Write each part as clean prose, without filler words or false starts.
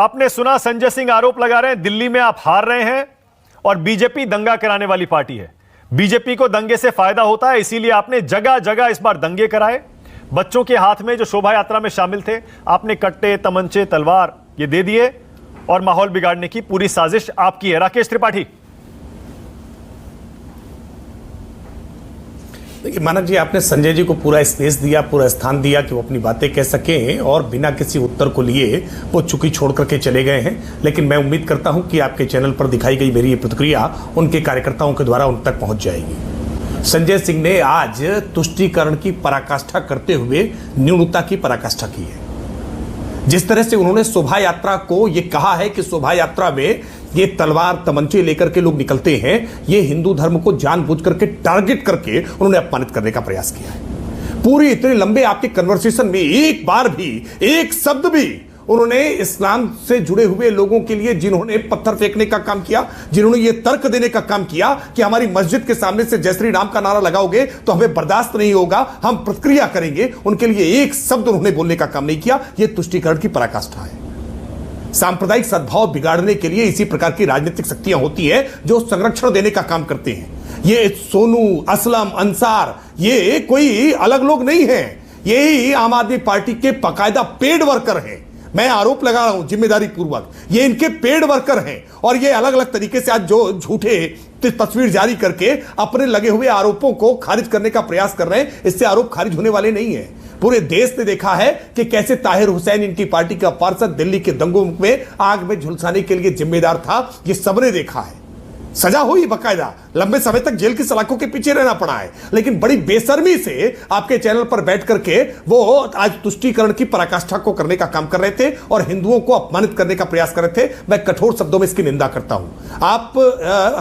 आपने सुना, संजय सिंह आरोप लगा रहे हैं दिल्ली में आप हार रहे हैं और बीजेपी दंगा कराने वाली पार्टी है। बीजेपी को दंगे से फायदा होता है, इसीलिए आपने जगह जगह इस बार दंगे कराए। बच्चों के हाथ में जो शोभा यात्रा में शामिल थे, आपने कट्टे, तमंचे, तलवार ये दे दिए और माहौल बिगाड़ने की पूरी साजिश आपकी है। राकेश त्रिपाठी। देखिए मानक जी, आपने संजय जी को पूरा स्पेस दिया, पूरा स्थान दिया कि वो अपनी बातें कह सकें और बिना किसी उत्तर को लिए वो चुकी छोड़ करके चले गए हैं। लेकिन मैं उम्मीद करता हूं कि आपके चैनल पर दिखाई गई मेरी ये प्रतिक्रिया उनके कार्यकर्ताओं के द्वारा उन तक पहुंच जाएगी। संजय सिंह ने आज तुष्टीकरण की पराकाष्ठा करते हुए न्यूनता की पराकाष्ठा की है। जिस तरह से उन्होंने शोभा यात्रा को ये कहा है कि शोभा यात्रा में ये तलवार तमंचे लेकर के लोग निकलते हैं, ये हिंदू धर्म को जानबूझ करके टारगेट करके उन्होंने अपमानित करने का प्रयास किया है। पूरी इतने लंबे आपके कन्वर्सेशन में एक बार भी, एक शब्द भी उन्होंने इस्लाम से जुड़े हुए लोगों के लिए, जिन्होंने पत्थर फेंकने का काम किया, जिन्होंने ये तर्क देने का काम किया कि हमारी मस्जिद के सामने से जय श्री राम का नारा लगाओगे तो हमें बर्दाश्त नहीं होगा, हम प्रतिक्रिया करेंगे, उनके लिए एक शब्द उन्होंने बोलने का काम नहीं किया। यह तुष्टीकरण की पराकाष्ठा है। सांप्रदायिक सद्भाव बिगाड़ने के लिए इसी प्रकार की राजनीतिक शक्तियां होती है जो संरक्षण देने का काम करते हैं। ये सोनू, असलम, अंसार, ये कोई अलग लोग नहीं हैं, यही आम आदमी पार्टी के बाकायदा पेड वर्कर हैं। मैं आरोप लगा रहा हूं जिम्मेदारी पूर्वक, ये इनके पेड वर्कर हैं और ये अलग अलग तरीके से आज जो झूठे तस्वीर जारी करके अपने लगे हुए आरोपों को खारिज करने का प्रयास कर रहे हैं, इससे आरोप खारिज होने वाले नहीं है। पूरे देश ने देखा है कि कैसे ताहिर हुसैन, इनकी पार्टी का पार्षद, दिल्ली के दंगों में आग में झुलसाने के लिए जिम्मेदार था। ये सबने देखा है, सजा हुई बकायदा, लंबे समय तक जेल की सलाखों के पीछे रहना पड़ा है। लेकिन बड़ी बेशर्मी से आपके चैनल पर बैठ करके वो आज तुष्टीकरण की पराकाष्ठा को करने का काम कर रहे थे और हिंदुओं को अपमानित करने का प्रयास कर रहे थे। मैं कठोर शब्दों में इसकी निंदा करता हूं। आप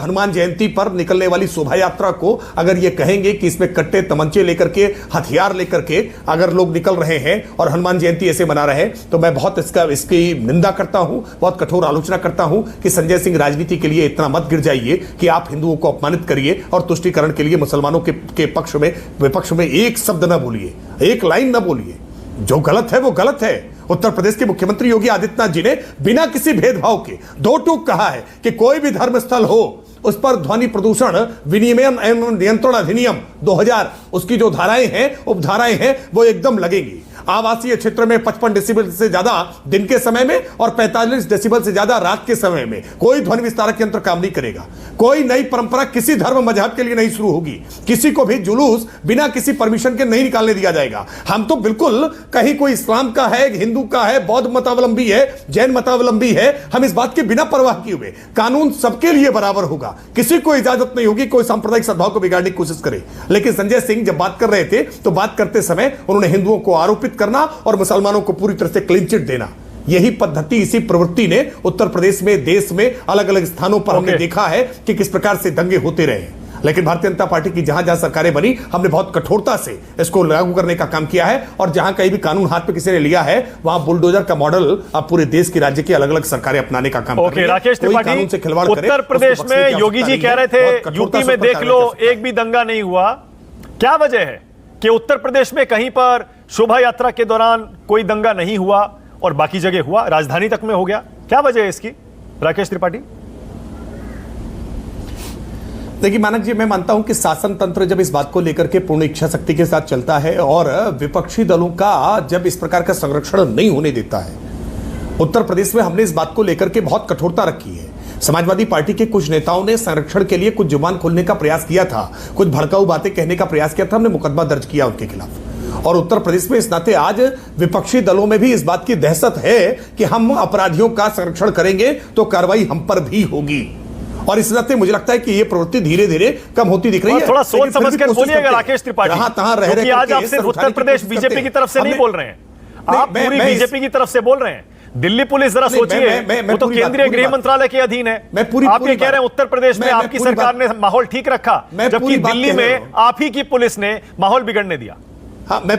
हनुमान जयंती पर निकलने वाली शोभा यात्रा को अगर ये कहेंगे कि इसमें कट्टे, तमंचे लेकर के, हथियार लेकर के अगर लोग निकल रहे हैं और हनुमान जयंती ऐसे मना रहे हैं, तो मैं बहुत इसकी निंदा करता हूं, बहुत कठोर आलोचना करता हूं कि संजय सिंह राजनीति के लिए इतना मत गिर जाइए कि आप हिंदुओं को अपमानित करिए और तुष्टीकरण के लिए मुसलमानों के पक्ष में, विपक्ष में एक शब्द न बोलिए, एक लाइन न बोलिए। जो गलत है वो गलत है। उत्तर प्रदेश के मुख्यमंत्री योगी आदित्यनाथ जी ने बिना किसी भेदभाव के दो टूक कहा है कि कोई भी धर्म स्थल हो उस पर ध्वनि प्रदूषण विनियमन एवं नियंत्रण अधिनियम 2000 उसकी जो धाराएं हैं, उपधाराएं हैं, वो एकदम लगेंगी। आवासीय क्षेत्र में 55 डेसिबल से ज्यादा दिन के समय में और 45 डेसिबल से ज्यादा रात के समय में कोई ध्वनि विस्तारक यंत्र काम नहीं करेगा। कोई नई परंपरा किसी धर्म मजहब के लिए नहीं शुरू होगी। किसी को भी जुलूस बिना किसी परमिशन के नहीं निकालने दिया जाएगा। हम तो बिल्कुल, कहीं कोई इस्लाम का है, हिंदू का है, बौद्ध मतावलंबी है, जैन मतावलंबी है, हम इस बात के बिना परवाह किए हुए, कानून सबके लिए बराबर होगा, किसी को इजाजत नहीं होगी कोई सांप्रदायिक सद्भाव को बिगाड़ने की कोशिश करे। लेकिन संजय सिंह जब बात कर रहे थे तो बात करते समय उन्होंने हिंदुओं को आरोपित करना और मुसलमानों को पूरी तरह से क्लीन चिट देना, यही पद्धति, इसी प्रवृत्ति ने उत्तर प्रदेश में, देश में अलग अलग स्थानों पर हमने देखा है कि किस प्रकार से दंगे होते रहे। लेकिन भारतीय जनता पार्टी की जहां जहां सरकारें बनी, हमने बहुत कठोरता से इसको लागू करने का काम किया है और जहां कहीं भी कानून हाथ पे किसी ने लिया है, वहां बुलडोजर का मॉडल अब पूरे देश की, राज्य की अलग अलग सरकारें अपनाने का काम कर रही हैं। राकेश त्रिपाठी, उत्तर प्रदेश में योगी जी कह रहे थे यूपी में देख लो एक भी दंगा नहीं हुआ। क्या वजह है कि उत्तर प्रदेश में कहीं पर शोभा यात्रा के दौरान कोई दंगा नहीं हुआ और बाकी जगह हुआ, राजधानी तक में हो गया? क्या वजह है इसकी, राकेश त्रिपाठी? देखिए मानक जी, मैं मानता हूं कि शासन तंत्र जब इस बात को लेकर के पूर्ण इच्छा शक्ति के साथ चलता है और विपक्षी दलों का जब इस प्रकार का संरक्षण नहीं होने देता है, उत्तर प्रदेश में हमने इस बात को लेकर के बहुत कठोरता रखी है। समाजवादी पार्टी के कुछ नेताओं ने संरक्षण के लिए कुछ जुबान खोलने का प्रयास किया था, कुछ भड़काऊ बातें कहने का प्रयास किया था, हमने मुकदमा दर्ज किया उनके खिलाफ। और उत्तर प्रदेश में इस नाते आज विपक्षी दलों में भी इस बात की दहशत है कि हम अपराधियों का संरक्षण करेंगे तो कार्रवाई हम पर भी होगी। और इस नाते मुझे लगता है कि ये प्रवृत्ति धीरे धीरे कम होती दिख रही है। थोड़ा सोच समझ कर बोलिएगा राकेश त्रिपाठी, क्योंकि आज आप सिर्फ उत्तर प्रदेश बीजेपी की तरफ से नहीं बोल रहे हैं, आप पूरी बीजेपी की तरफ से बोल रहे हैं। दिल्ली पुलिस, जरा सोचिए, वो तो केंद्रीय गृह मंत्रालय के अधीन है। आप ये कह रहे हैं उत्तर प्रदेश में आपकी सरकार ने माहौल ठीक रखा, जबकि दिल्ली में आप ही की पुलिस ने माहौल बिगड़ने दिया। हाँ, मैं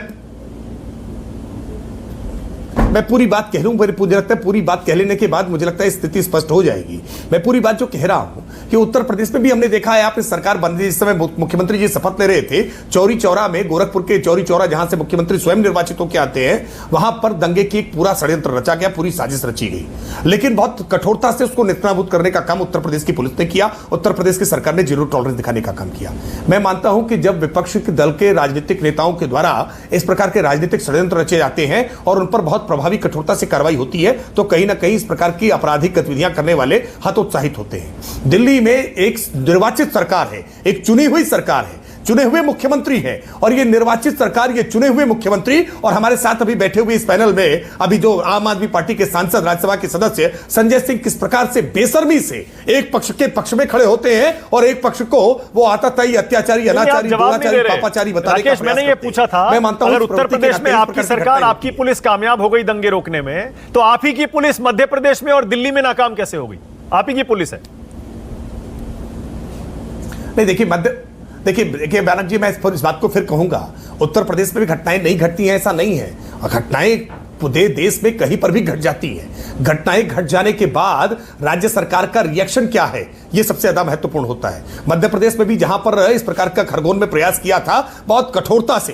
पूरी बात कह लूं, मुझे लगता है पूरी बात कह लेने के बाद मुझे लगता है स्थिति स्पष्ट हो जाएगी। मैं पूरी बात जो कह रहा हूं कि उत्तर प्रदेश में भी हमने देखा है, आपने सरकार बन रही, जिस समय मुख्यमंत्री जी शपथ ले रहे थे, चौरी चौरा में, गोरखपुर के चौरी चौरा जहां से मुख्यमंत्री स्वयं निर्वाचित होकर आते हैं, वहां पर दंगे की एक पूरा षड्यंत्र रचा गया, पूरी साजिश रची गई। लेकिन बहुत कठोरता से उसको नेस्तनाबूद करने का काम उत्तर प्रदेश की पुलिस ने किया, उत्तर प्रदेश की सरकार ने जीरो टॉलरेंस दिखाने का काम किया। मैं मानता हूं कि जब विपक्ष के दल के राजनीतिक नेताओं के द्वारा इस प्रकार के राजनीतिक षड्यंत्र रचे जाते हैं और उन पर बहुत प्रभावी कठोरता से कार्रवाई होती है, तो कहीं ना कहीं इस प्रकार की आपराधिक गतिविधियां करने वाले हतोत्साहित होते हैं। दिल्ली में एक निर्वाचित सरकार है, एक चुनी हुई सरकार है, चुने हुए मुख्यमंत्री हैं, और ये निर्वाचित सरकार, ये चुने हुए मुख्यमंत्री, और हमारे साथ अभी बैठे हुए इस पैनल में अभी जो आम आदमी पार्टी के सांसद, राज्यसभा के सदस्य संजय सिंह किस प्रकार से बेशर्मी से एक पक्ष के पक्ष में खड़े होते हैं और एक पक्ष को वो आतताई, अत्याचारी, अनाचारी, दुराचारी, पापाचारी बताने का प्रयास करते हैं। मैंने ये पूछा था, मैं मानता हूं अगर उत्तर प्रदेश में आपकी सरकार, आपकी पुलिस कामयाब हो गई दंगे रोकने में, तो आप ही की पुलिस मध्य प्रदेश में और दिल्ली में नाकाम कैसे हो गई? आप ही की पुलिस है। नहीं, देखिए बैनर्जी जी, मैं इस बात को फिर कहूंगा, उत्तर प्रदेश में भी घटनाएं नहीं घटती हैं ऐसा नहीं है, और घटनाएं पूरे देश में कहीं पर भी घट जाती हैं। घटनाएं घट जाने के बाद राज्य सरकार का रिएक्शन क्या है, यह सबसे ज्यादा महत्वपूर्ण होता है। मध्य प्रदेश में भी जहां पर इस प्रकार का खरगोन में प्रयास किया था, बहुत कठोरता से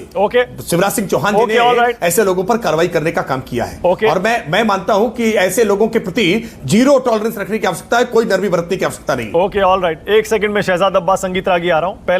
शिवराज सिंह चौहान जी ने ऐसे लोगों पर कार्रवाई करने का काम किया है। और मैं मानता हूं कि ऐसे लोगों के प्रति जीरो टॉलरेंस रखने की आवश्यकता है, कोई नरमी बरतने की आवश्यकता नहीं। Okay, all right. एक सेकंड में शहजाद अब्बास संगीत रागी आ रहा हूं। पहले